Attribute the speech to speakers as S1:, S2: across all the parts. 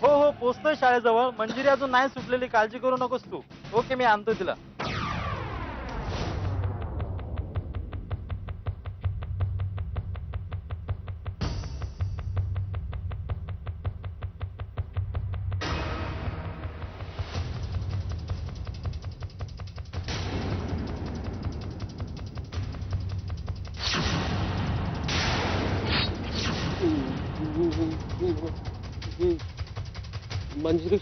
S1: हो हो पोचतोय शाळेजवळ. मंजिरी अजून नाही सुटलेली, काळजी करू नकोस तू. ओके मी आणतोय तिला.
S2: मंजिरी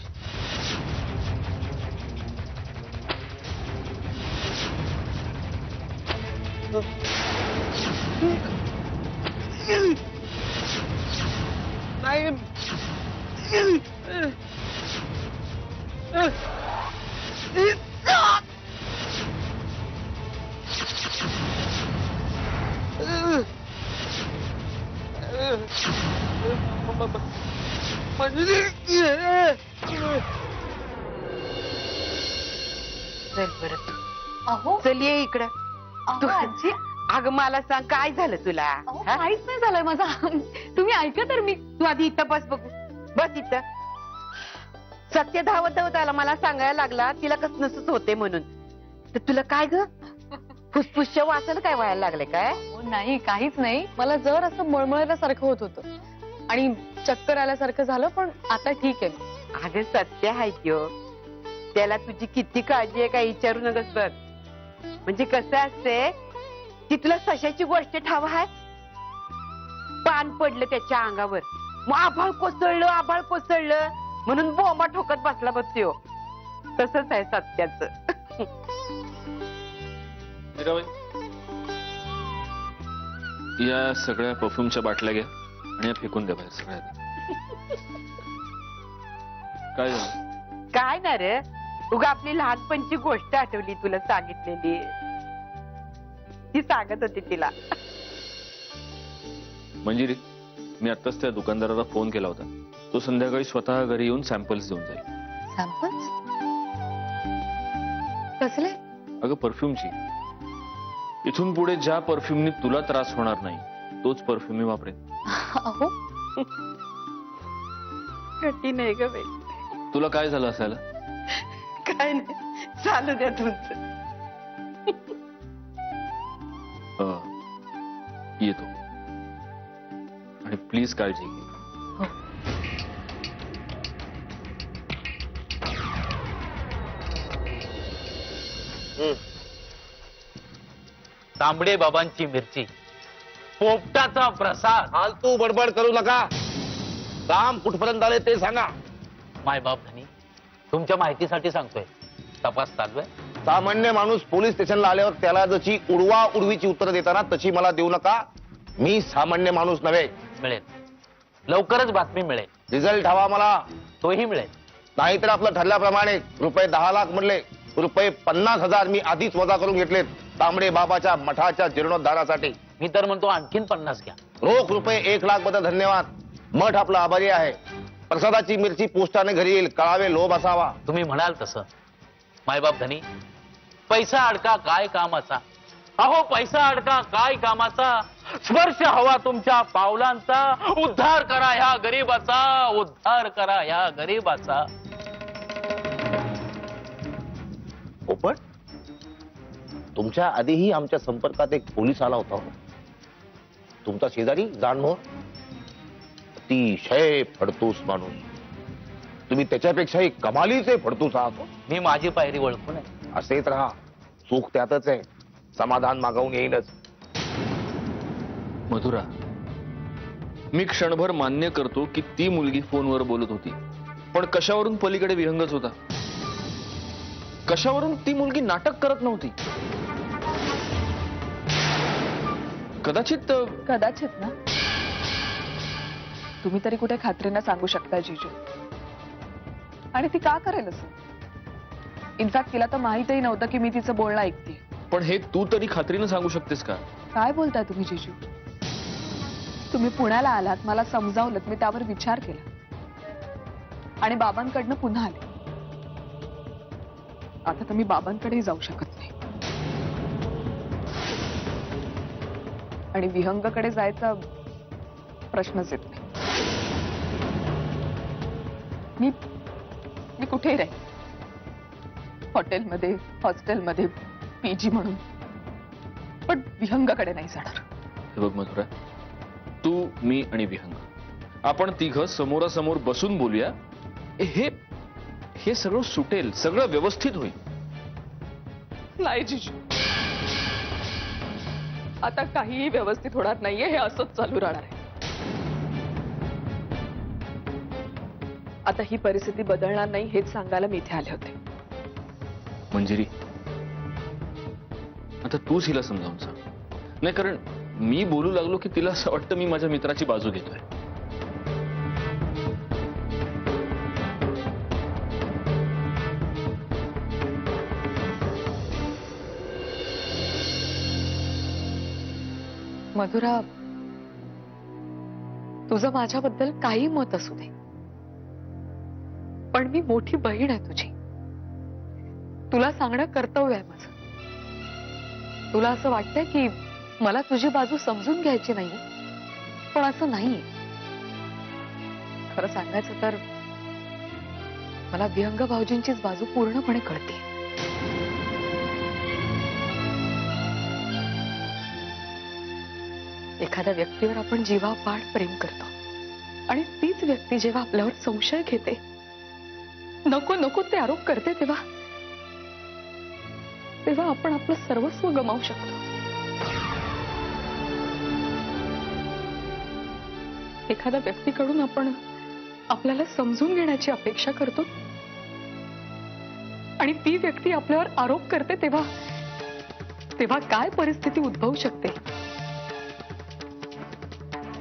S2: नाही
S3: चल परत.
S4: अहो
S3: चल ये इकडं.
S4: अहो, आजी
S3: अगं मला सांग काय झालं तुला?
S4: अहो,
S3: हा?
S4: काहीच नाही झालंय माझा. तुम्ही ऐका तर मी.
S3: तू आधी इथं बस बघू. बस इथं. सत्य धावत धावत आला मला सांगायला लागला तिला कसनसच होते म्हणून. तर तुला काय ग फुसफुसच्या वासाला काय व्हायला लागले काय?
S4: अहो, नाही काहीच नाही. मला जर असं मळमळल्यासारखं होत होतं आणि चक्कर आल्यासारखं झालं, पण आता ठीक आहे.
S3: अगं सत्य आहे त्यो. त्याला तुझी किती काळजी आहे काय विचारू नकस बघ. म्हणजे कसं असते की तुला सशाची गोष्ट ठाव आहे. पान पडलं त्याच्या अंगावर, मग आभाळ कोसळलं म्हणून बोंबा ठोकत बसला बघ त्यो. तसंच आहे सत्याचं.
S5: या सगळ्या परफ्यूमच्या बाटल्या घ्या आणि या फेकून द्या बाहेर सगळ्या. काय झालं?
S3: काय ना रे, उगा आपली लहानपणची गोष्ट आठवली तुला सांगितलेली. ती सांगत होती तिला.
S5: मंजिरी, मी आत्ताच त्या दुकानदाराला फोन केला होता. तो संध्याकाळी स्वतः घरी येऊन सॅम्पल्स देऊन जाईल.
S4: सॅम्पल्स कसले?
S5: अगं परफ्यूमची. इथून पुढे ज्या परफ्यूमनी तुला त्रास होणार नाही तोच परफ्यूम मी वापरेन.
S4: अहो
S3: कठीण आहे ग बाई.
S5: तुला काय झालं असायला?
S3: काय नाही, चालू द्या तुमचं.
S5: येतो आणि प्लीज काळजी घे.
S1: तांबडे बाबांची मिरची, पोपटाचा प्रसाद.
S2: फालतू बडबड करू नका. काम कुठपर्यंत आले ते सांगा.
S1: मायबाप धनी, तुमच्या माहितीसाठी सांगतोय. तपास चालू आहे.
S2: सामान्य माणूस पोलीस स्टेशनला आल्यावर त्याला जशी उडवा उडवीची उत्तरं देताना तशी मला देऊ नका. मी सामान्य माणूस नव्हे.
S1: मिळेल, लवकरच बातमी मिळेल.
S2: रिझल्ट हवा मला.
S1: तोही मिळेल.
S2: नाहीतर आपलं ठरल्याप्रमाणे रुपये 10 लाख म्हणले, रुपये 50,000 मी आधीच वजा करून घेतलेत तांबडे बाबाच्या मठाच्या जीर्णोद्धारासाठी.
S1: मी तर म्हणतो आणखीन 50 घ्या.
S2: रोख रुपये 1 लाख बद्दल धन्यवाद. मठ आपला आभारी आहे. प्रसादाची मिरची पोस्टाने घरी येईल, कळावे लोभ असावा.
S1: तुम्ही म्हणाल तसं. मायबाप धनी, पैसा अडका काय कामाचा. अहो पैसा अडका काय कामाचा. स्पर्श हवा तुमच्या पावलांचा. उद्धार करा ह्या गरीबाचा, उद्धार करा ह्या गरीबाचा.
S2: पोपट, तुमच्या आधीही आमच्या संपर्कात एक पोलीस आला होता. तुमचा शेजारी जाणमोर, अतिशय फडतूस माणूस. तुम्ही त्याच्यापेक्षाही कमालीचे फडतूस आहात.
S1: मी माझी पायरी ओळखून आहे.
S2: असेच राहा. सुख त्यातच आहे. समाधान मागवून येईनच.
S5: मधुरा, मी क्षणभर मान्य करतो की ती मुलगी फोनवर बोलत होती, पण कशावरून पलीकडे विहंगच होता. कशावरून ती मुलगी नाटक करत नव्हती.
S6: कदाचित ना. तुम्ही तरी कुठे खात्रीनं सांगू शकता जीजू. आणि ती का करेल असं? इनफॅक्ट तिला तर माहितही नव्हतं की मी तिचं बोलणं ऐकते.
S5: पण हे तू तरी खात्रीनं सांगू शकतेस का?
S6: काय बोलताय तुम्ही जीजू? तुम्ही पुण्याला आलात, मला समजावलं, मी त्यावर विचार केला आणि बाबांकडनं पुन्हा आले. आता तर मी बाबांकडेही जाऊ शकत नाही. आणि विहंगकडे जायचा प्रश्नच येत नाही. मी कुठेही राहीन, हॉटेलमध्ये, हॉस्टेलमध्ये, पीजी म्हणून, पण विहंगाकडे नाही जाणार.
S5: हे बघ मधुरा, तू, मी आणि विहंग आपण तिघं समोरासमोर बसून बोलूया. हे सगळं सुटेल, सगळं व्यवस्थित होईल.
S6: नाही जिजू, आता काहीही व्यवस्थित होणार नाहीये. हे असंच चालू राहणार आहे. आता ही परिस्थिती बदलणार नाही हेच सांगायला मी इथे आले होते.
S5: मंजिरी, आता तूच हिला समजावून सांग. नाही, कारण मी बोलू लागलो की तिला असं वाटतं मी माझ्या मित्राची बाजू घेतोय.
S4: मधुरा, तुझं माझ्याबद्दल काही मत असू दे, पण मी मोठी बहीण आहे तुझी. तुला सांगणं कर्तव्य आहे माझं. तुला असं वाटतंय की मला तुझी बाजू समजून घ्यायची नाही, पण असं नाहीये. खरं सांगायचं तर मला विहंग भाऊजींचीच बाजू पूर्णपणे कळते. एखाद्या व्यक्तीवर आपण जीवापाड प्रेम करतो आणि तीच व्यक्ती जेव्हा आपल्यावर संशय घेते, नको नको ते आरोप करते, तेव्हा आपण आपलं सर्वस्व गमावू शकतो. एखाद्या व्यक्तीकडून आपण आपल्याला समजून घेण्याची अपेक्षा करतो आणि ती व्यक्ती आपल्यावर आरोप करते, तेव्हा काय परिस्थिती उद्भवू शकते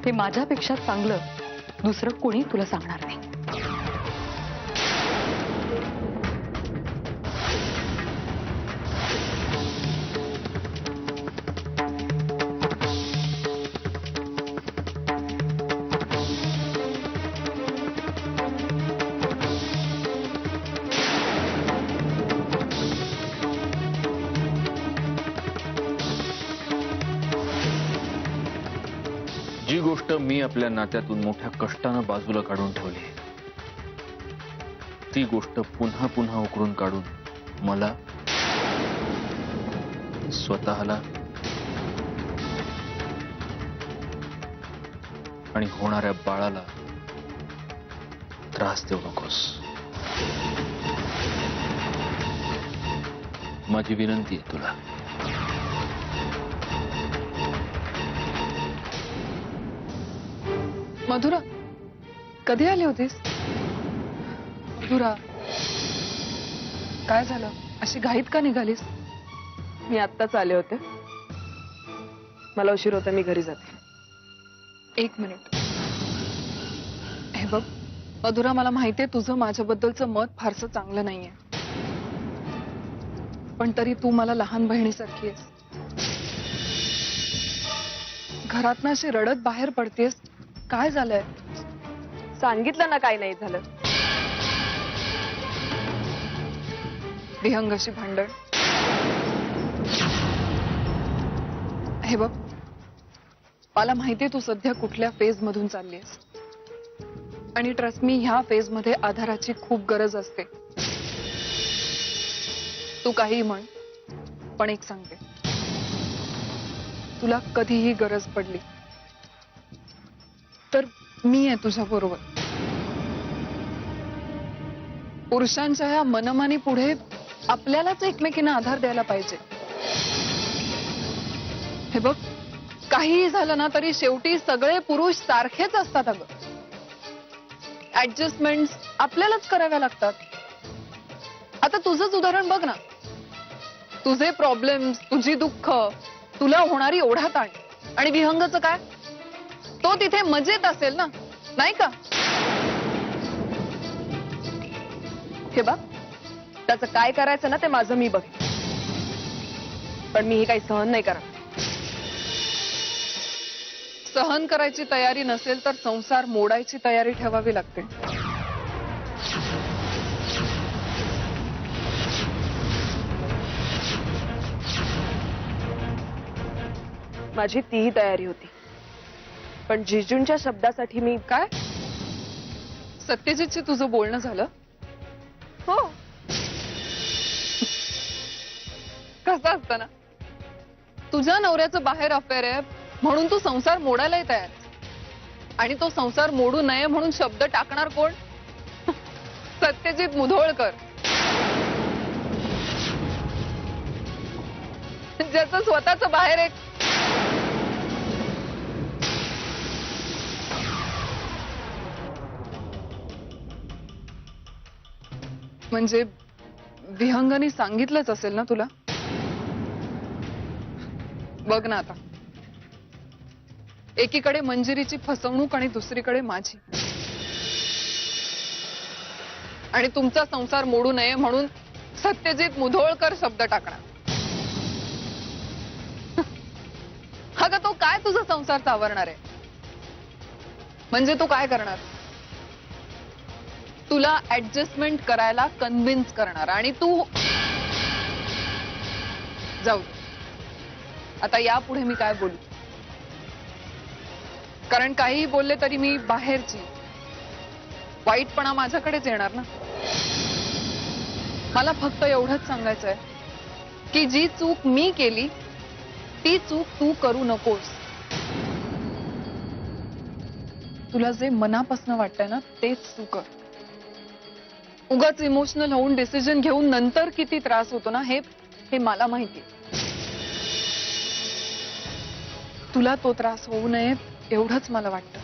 S4: हे माझ्यापेक्षा चांगलं दुसरं कोणी तुला सांगणार नाही.
S5: जी गोष्ट मी आपल्या नात्यातून मोठ्या कष्टानं बाजूला काढून ठेवली, ती गोष्ट पुन्हा पुन्हा उकरून काढून मला, स्वतःला आणि होणाऱ्या बाळाला त्रास देऊ नकोस. माझी विनंती आहे तुला.
S6: मधुरा, कधी आली होतीस? मधुरा, काय झालं? अशी घाईत का निघालीस?
S3: मी आत्ताच आले होते. मला उशीर होता, मी घरी जाते.
S6: एक मिनिट. हे बघ मधुरा, मला माहितीये तुझं माझ्याबद्दलचं मत फारसं चांगलं नाहीये, पण तरी तू मला लहान बहिणीसारखी आहेस. घरातनं अशी रडत बाहेर पडतेस, काय झालंय?
S3: सांगितलं ना काय नाही झालं.
S6: विहंगाशी भांडण. हे बघ, मला माहितीये तू सध्या कुठल्या फेज मधून चाललीस, आणि ट्रस्ट मी, ह्या फेज मध्ये आधाराची खूप गरज असते. तू काही म्हण, पण एक सांगते, तुला कधीही गरज पडली तर मी आहे तुझ्या बरोबर. पुरुषांच्या ह्या मनमानी पुढे आपल्यालाच एकमेकींना आधार द्यायला पाहिजे. हे बघ, काहीही झालं ना तरी शेवटी सगळे पुरुष सारखेच असतात. अगं, ऍडजस्टमेंट आपल्यालाच कराव्या लागतात. आता तुझंच उदाहरण बघ ना. तुझे प्रॉब्लेम्स, तुझी दुःख, तुला होणारी ओढाताण, आणि विहंगचं काय? तो तिथे मजेत असेल ना, नाही का? हे बघ, त्याचं काय करायचं ना ते माझं मी बघेन, पण मी हे काही सहन नाही करणार. सहन करायची तयारी नसेल तर संसार मोडायची तयारी ठेवावी लागते.
S7: माझी तीही तयारी होती, पण जिजूंच्या शब्दासाठी मी
S6: काय सत्यजितशी तुझं बोलणं झालं?
S7: हो
S6: कसं असतं ना, तुझ्या नवऱ्याचं बाहेर अफेअर आहे म्हणून तू संसार मोडायलाही तयार, आणि तो संसार मोडू नये म्हणून शब्द टाकणार कोण? सत्यजित मुधोळकर, ज्याचं स्वतःच बाहेर एक म्हणजे विहंगाने सांगितलंच असेल ना तुला? बघ ना आता, एकीकडे मंजिरीची फसवणूक आणि दुसरीकडे माझी, आणि तुमचा संसार मोडू नये म्हणून सत्यजित मुधोळकर शब्द टाकणार. अगं तो काय तुझा संसार सावरणार आहे? म्हणजे तू काय करणार? तुला ऍडजस्टमेंट करायला कन्व्हिन्स करणार, आणि तू जाऊ दे. आता यापुढे मी काय बोलू? कारण काहीही बोलले तरी मी बाहेरची, वाईटपणा माझ्याकडेच येणार ना. मला फक्त एवढंच सांगायचं आहे की जी चूक मी केली ती चूक तू करू नकोस. तुला जे मनापासून वाटतंय ना तेच तू कर. उगाच इमोशनल होऊन डिसिजन घेऊन नंतर किती त्रास होतो ना हे मला माहिती. तुला तो त्रास होऊ नये एवढंच मला वाटतं.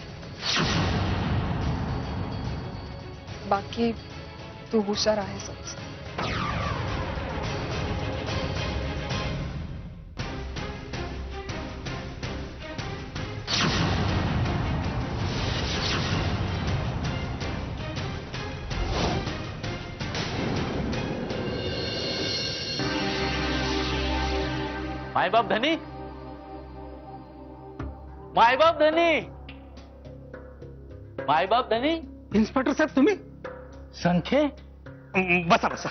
S6: बाकी तू हुशार आहेसच.
S1: मायबाप धनी, मायबाप धनी, मायबाप धनी.
S8: इन्स्पेक्टर साहेब तुम्ही?
S1: संखे,
S8: बसा बसा.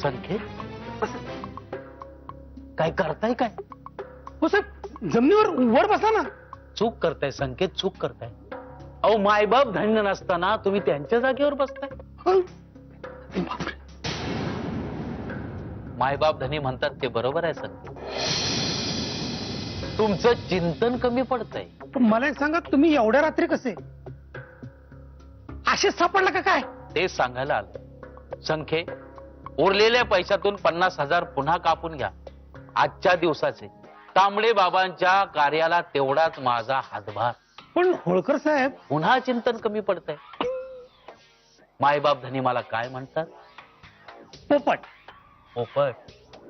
S1: संखे काय करताय? काय
S8: हो साहेब, जमिनीवर वर बसा ना.
S1: चूक करताय संकेत, चूक करताय. अहो मायबाप धन्य नसताना तुम्ही त्यांच्या जागेवर बसताय.
S8: बापरे.
S1: मायबाप धनी म्हणतात ते बरोबर आहे संकेत. तुमचं चिंतन कमी पडतंय.
S8: पण मला एक सांगा, तुम्ही एवढ्या रात्री कसे असे सापडला का काय?
S1: तेच सांगायला आलं. संखे, उरलेल्या पैशातून 50,000 पुन्हा कापून घ्या. आजच्या दिवसाचे तांबडे बाबांच्या कार्याला तेवढाच माझा हातभार.
S8: पण होळकर साहेब.
S1: पुन्हा चिंतन कमी पडतंय. मायबाप धनी मला काय म्हणतात?
S8: पोपट.
S1: पोपट.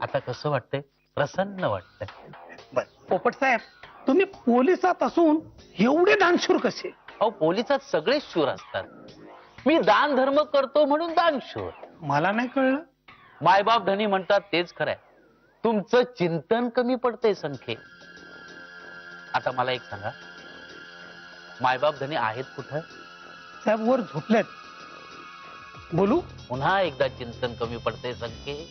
S1: आता कसं वाटतंय? प्रसन्न वाटतंय.
S8: पोपट साहेब, तुम्ही पोलिसात असून एवढे दानशूर कसे?
S1: अहो पोलिसात सगळेच शूर असतात. मी दान धर्म करतो म्हणून दानशूर.
S8: मला नाही कळलं.
S1: मायबाप धनी म्हणतात तेच खरंय. तुमचं चिंतन कमी पडतंय संखे. आता मला एक सांगा, मायबाप धनी आहेत कुठं?
S8: साहेब वर झोपलेत. बोलू?
S1: पुन्हा एकदा चिंतन कमी पडतंय संखे.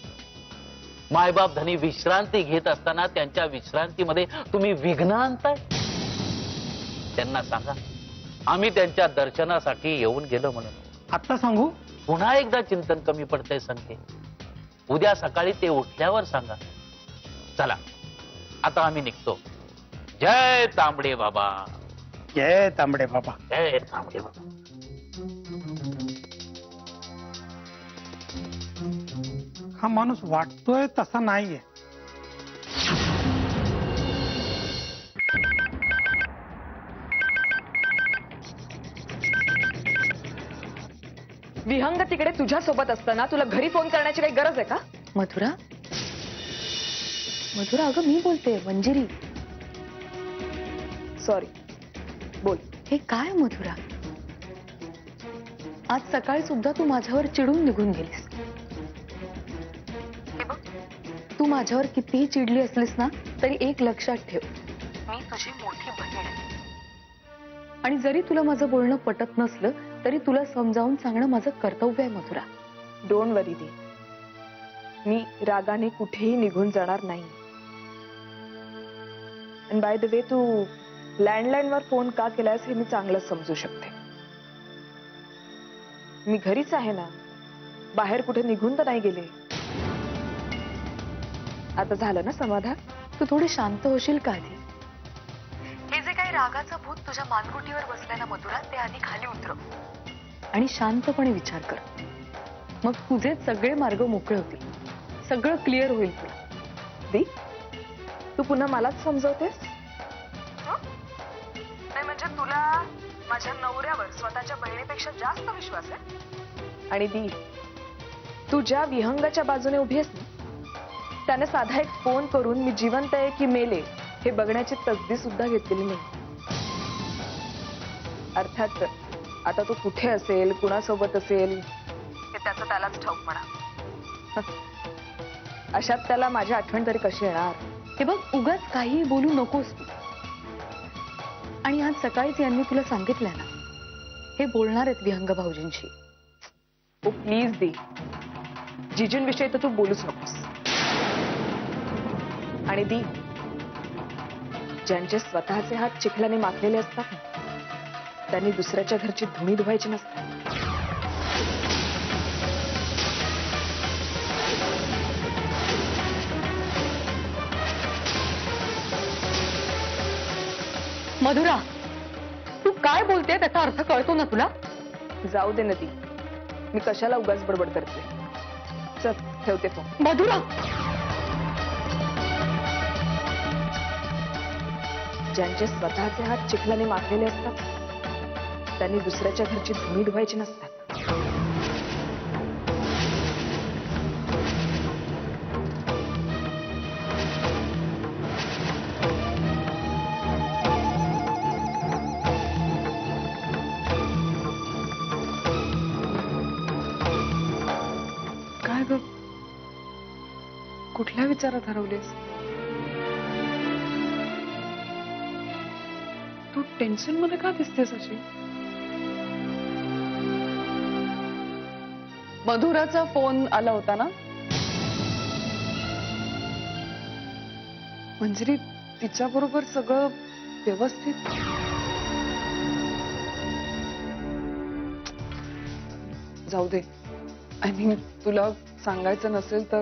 S1: मायबाप धनी विश्रांती घेत असताना त्यांच्या विश्रांतीमध्ये तुम्ही विघ्न आणताय. त्यांना सांगा आम्ही त्यांच्या दर्शनासाठी येऊन गेलो म्हणून.
S8: आता सांगू?
S1: पुन्हा एकदा चिंतन कमी पडतंय संखे. उद्या सकाळी ते उठल्यावर सांगा. चला आता आम्ही निघतो. जय तांबडे बाबा.
S8: जय तांबडे बाबा.
S1: जय तांबडे बाबा.
S8: हा माणूस वाटतोय तसा नाहीये.
S7: विहंग तिकडे तुझ्या सोबत असताना तुला घरी फोन करण्याची काही गरज आहे का?
S4: मधुरा, मधुरा अगं मी बोलते, मंजिरी.
S7: सॉरी, बोल.
S4: हे काय मधुरा, आज सकाळी सुद्धा तू माझ्यावर चिडून निघून गेलीस. तू माझ्यावर कितीही चिडली असलीस ना तरी एक लक्षात ठेव, मी तुझी मोठी बहीण आहे. आणि जरी तुला माझं बोलणं पटत नसलं तरी तुला समजावून सांगणं माझं कर्तव्य आहे मधुरा.
S7: डोंट वरी दी, मी रागाने कुठेही निघून जाणार नाही. आणि बाय द वे तू लँडलाईन वर फोन का केलास हे मी चांगलं समजू शकते. मी घरीच आहे ना, बाहेर कुठे निघून तर नाही गेले. आता झालं ना समाधान?
S4: तू थोडी शांत होशील का आधी? हे जे काही रागाचं भूत तुझ्या मानगुटीवर बसलंय ना मधुरा, ते आधी खाली उतरव आणि शांतपणे विचार कर. मग तुझे सगळे मार्ग मोकळे होतील, सगळं क्लिअर होईल तुला.
S7: दी, तू पुन्हा मलाच समजवतेस? नाही म्हणजे तुला माझ्या नवऱ्यावर स्वतःच्या बहिणीपेक्षा जास्त विश्वास आहे? आणि दी, तू ज्या विहंगाच्या बाजूने उभी आहेस ना, त्याने साधा एक फोन करून मी जिवंत आहे की मेले हे बघण्याची तसदी सुद्धा घेतलेली नाही. अर्थात आता तो कुठे असेल, कुणासोबत असेल हे त्याचं त्यालाच ठाऊक म्हणा. अशात त्याला माझी आठवण तरी कशी येणार?
S4: हे बघ, उगाच काही बोलू नकोस तू. आणि आज सकाळीच यांनी तुला सांगितलंय ना, हे बोलणार आहेत विहंग भाऊजींशी.
S7: ओ प्लीज दी, जिजूंविषयी तर तू बोलूच नकोस. आणि दी, ज्यांचे स्वतःचे हात चिखलाने माखलेले असतात ना, त्यांनी दुसऱ्याच्या घरची धुणी धुवायची नसतात.
S4: मधुरा, तू काय बोलते त्याचा अर्थ कळतो ना तुला?
S7: जाऊ दे ना दी, मी कशाला उगाच बडबड करते. चल ठेवते फोन.
S4: मधुरा,
S7: ज्यांचे स्वतःचे हात चिखलाने माखलेले असतात त्यांनी दुसऱ्याच्या घरची धुणी धुवायची नसतात.
S6: काय ग, कुठल्या विचारात हरवलीस? तू टेन्शन मध्ये का दिसतेस अशी? मधुराचा फोन आला होता ना? मंजिरी, तिच्या बरोबर सगळं व्यवस्थित? जाऊ दे. आय मीन, तुला सांगायचं नसेल तर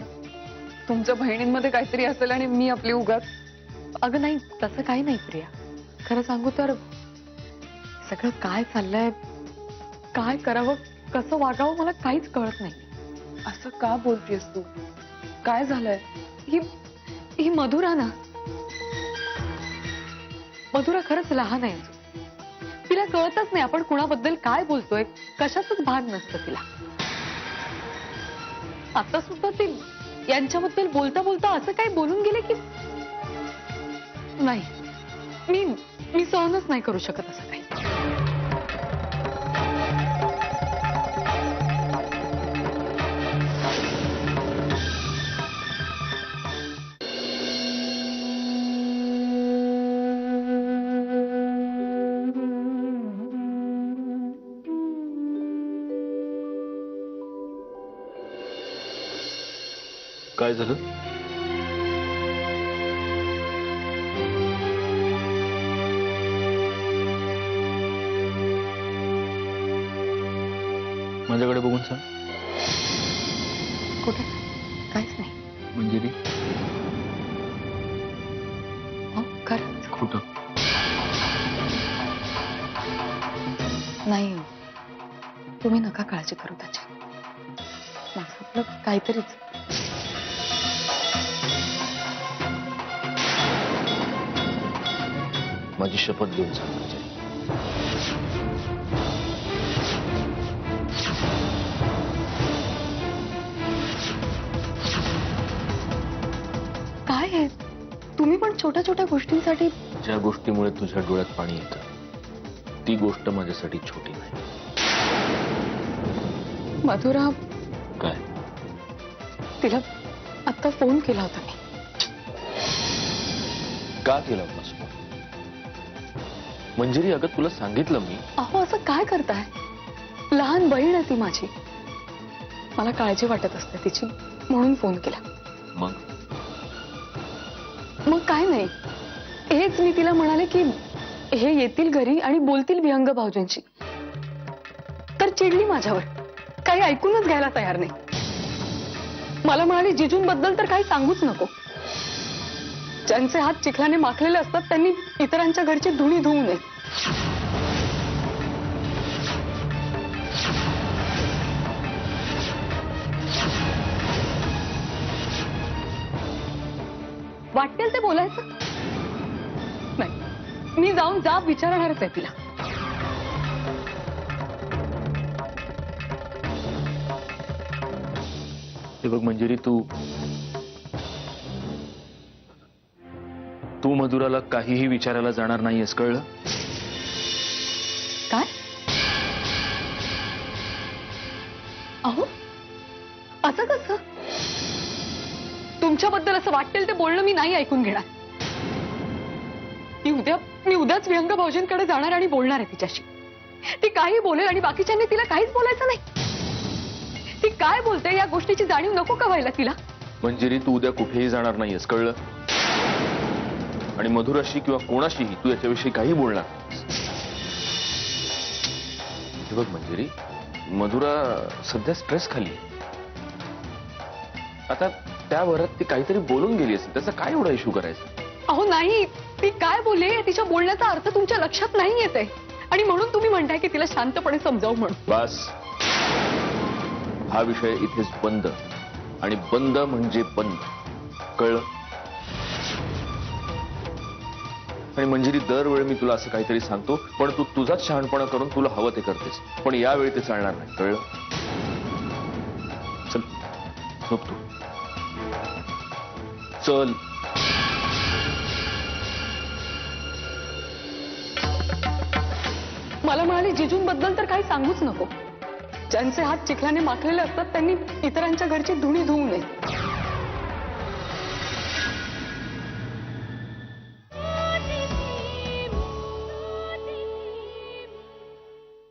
S6: तुमच्या बहिणींमध्ये काहीतरी असेल आणि मी आपली उगाच.
S4: अगं नाही, तसं काही नाही प्रिया. खरं सांगू तर सगळं काय चाललंय, काय करावं, कसं वागावं मला काहीच कळत नाही.
S6: असं का बोलतेस तू? काय झालंय?
S4: ही मधुरा ना, मधुरा खरंच लहान आहे अजून. तिला कळतच नाही आपण कुणाबद्दल काय बोलतोय, कशाचंच भान नसतं तिला. आता सुद्धा ती यांच्याबद्दल बोलता बोलता असं काय बोलून गेले की नाही, मी सहनच नाही करू शकत असं काही.
S5: काय झालं? माझ्याकडे बघून सांग.
S4: कुठे? काहीच नाही.
S5: मंजिरी,
S4: हो खरंच
S5: कुठं?
S4: नाही, तुम्ही नका काळजी करू त्याची. माझं आपलं काहीतरीच.
S5: माझी शपथ घेऊन सांग मंजिरी.
S4: काय आहे, तुम्ही पण छोट्या छोट्या गोष्टींसाठी.
S5: ज्या गोष्टीमुळे तुझ्या डोळ्यात पाणी येतं ती गोष्ट माझ्यासाठी छोटी नाही.
S4: मधुरा,
S5: काय?
S4: तिला आता फोन केला होता मी.
S5: का केला होतास? मंजिरी, अगं तुला सांगितलं मी.
S4: अहो असं काय करताय? लहान बहीण आहे ती माझी, मला काळजी वाटत असते तिची, म्हणून फोन केला.
S5: मग
S4: मग काय नाही, हेच मी तिला म्हणाले की हे येतील घरी आणि बोलतील विहंग भाऊजींशी, तर चिडली माझ्यावर, काही ऐकूनच घ्यायला तयार नाही. मला म्हणाली जिजूंबद्दल तर काही सांगूच नको. ज्यांचे हात चिखलाने माखलेले असतात त्यांनी इतरांच्या घरची धुणी धुवू नये. वाटेल ते बोलायचं नाही. मी जाऊन जाब विचारणारच आहे तिला.
S5: हे बघ मंजिरी, तू मधुराला काहीही विचारायला जाणार नाहीयेस, कळलं?
S4: काय? अहो असं कसं? तुमच्याबद्दल असं वाटेल ते बोलणं मी नाही ऐकून घेणार. मी उद्याच विहंग भाऊजींकडे जाणार आणि बोलणार आहे तिच्याशी. ती काही बोलेल आणि बाकीच्यांनी तिला काहीच बोलायचं नाही. ती काय बोलते या गोष्टीची जाणीव नको का व्हायला तिला?
S5: मंजिरी, तू उद्या कुठेही जाणार नाहीयेस, कळलं? आणि मधुराशी किंवा कोणाशीही तू याच्याविषयी काही बोलणार नाहीस. हे बघ मंजिरी, मधुरा सध्या स्ट्रेस खाली आहे. आता त्यावरात ती काहीतरी बोलून गेली असेल, त्याचा काय एवढा इश्यू करायचा?
S4: अहो नाही, ती काय बोलले तिच्या बोलण्याचा अर्थ तुमच्या लक्षात नाही येत आहे आणि म्हणून तुम्ही म्हणताय की तिला शांतपणे समजावू म्हणून.
S5: बस, हा विषय इथेच बंद. आणि बंद म्हणजे बंद, कळलं? आणि मंजिरी, दरवेळी मी तुला असं काहीतरी सांगतो पण तू तुझाच शहाणपणा करून तुला हवं ते करतेस. पण यावेळी ते चालणार नाही, कळलं? चल झोप तू, चल.
S4: मला म्हणाली जिजूंबद्दल तर काही सांगूच नको. ज्यांचे हात चिखलाने माखलेले असतात त्यांनी इतरांच्या घरची धुणी धुवू नये.